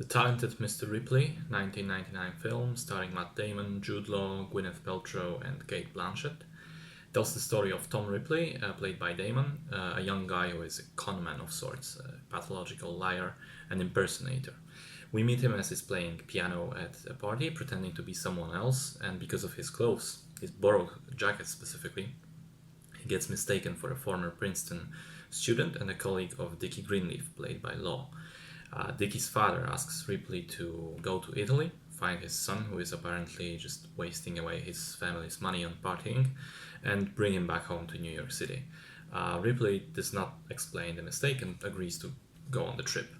The Talented Mr. Ripley, 1999 film starring Matt Damon, Jude Law, Gwyneth Paltrow, and Kate Blanchett, tells the story of Tom Ripley, played by Damon, a young guy who is a conman of sorts, a pathological liar and impersonator. We meet him as he's playing piano at a party, pretending to be someone else, and because of his clothes, his borrowed jacket specifically, he gets mistaken for a former Princeton student and a colleague of Dickie Greenleaf, played by Law. Dickie's father asks Ripley to go to Italy, find his son, who is apparently just wasting away his family's money on partying, and bring him back home to New York City. Ripley does not explain the mistake and agrees to go on the trip.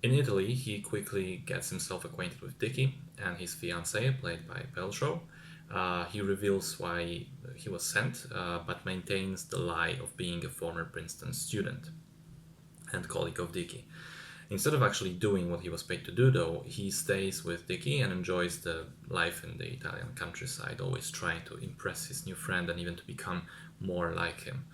In Italy, he quickly gets himself acquainted with Dickie and his fiancée, played by Paltrow. He reveals why he was sent, but maintains the lie of being a former Princeton student and colleague of Dickie. Instead of actually doing what he was paid to do, though, he stays with Dickie and enjoys the life in the Italian countryside, always trying to impress his new friend and even to become more like him.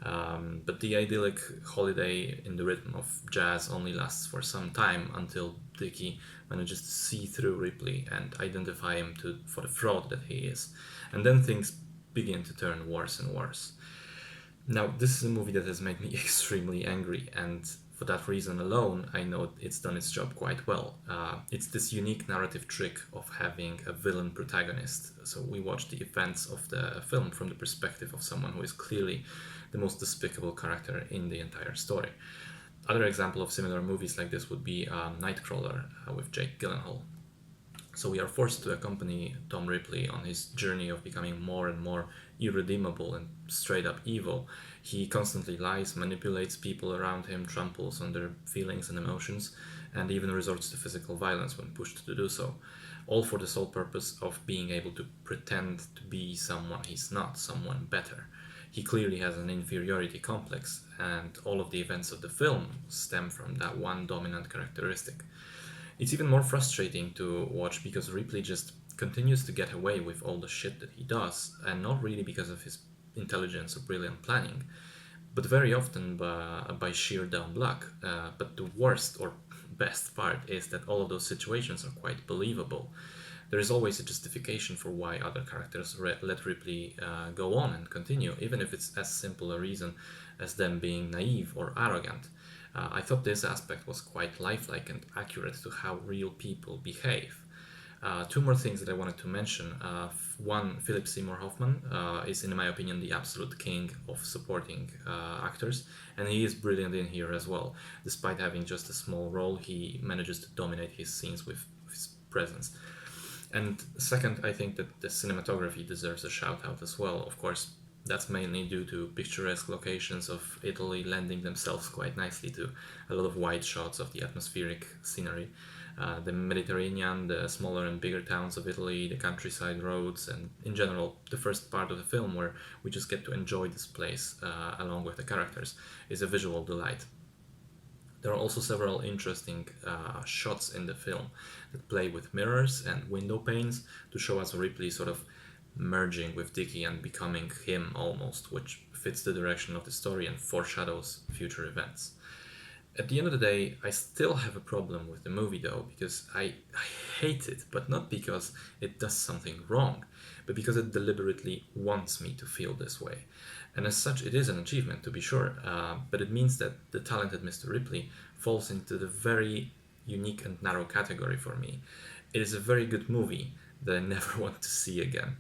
But the idyllic holiday in the rhythm of jazz only lasts for some time until Dickie manages to see through Ripley and identify him for the fraud that he is. And then things begin to turn worse and worse. Now, this is a movie that has made me extremely angry, and for that reason alone, I know it's done its job quite well. It's this unique narrative trick of having a villain protagonist. So we watch the events of the film from the perspective of someone who is clearly the most despicable character in the entire story. Other example of similar movies like this would be Nightcrawler with Jake Gyllenhaal. So we are forced to accompany Tom Ripley on his journey of becoming more and more irredeemable and straight up evil. He constantly lies, manipulates people around him, tramples on their feelings and emotions, and even resorts to physical violence when pushed to do so. All for the sole purpose of being able to pretend to be someone he's not, someone better. He clearly has an inferiority complex, and all of the events of the film stem from that one dominant characteristic. It's even more frustrating to watch because Ripley just continues to get away with all the shit that he does, and not really because of his intelligence or brilliant planning, but very often by sheer dumb luck. But the worst or best part is that all of those situations are quite believable. There is always a justification for why other characters let Ripley go on and continue, even if it's as simple a reason as them being naive or arrogant. I thought this aspect was quite lifelike and accurate to how real people behave. Two more things that I wanted to mention. One, Philip Seymour Hoffman is, in my opinion, the absolute king of supporting actors, and he is brilliant in here as well. Despite having just a small role, he manages to dominate his scenes with his presence. And second, I think that the cinematography deserves a shout out as well. Of course, that's mainly due to picturesque locations of Italy lending themselves quite nicely to a lot of wide shots of the atmospheric scenery. The Mediterranean, the smaller and bigger towns of Italy, the countryside roads, and in general, the first part of the film where we just get to enjoy this place along with the characters is a visual delight. There are also several interesting shots in the film that play with mirrors and window panes to show us Ripley sort of merging with Dickie and becoming him almost, which fits the direction of the story and foreshadows future events. At the end of the day, I still have a problem with the movie though, because I hate it, but not because it does something wrong, but because it deliberately wants me to feel this way. And as such, it is an achievement to be sure, but it means that The Talented Mr. Ripley falls into the very unique and narrow category for me. It is a very good movie that I never want to see again.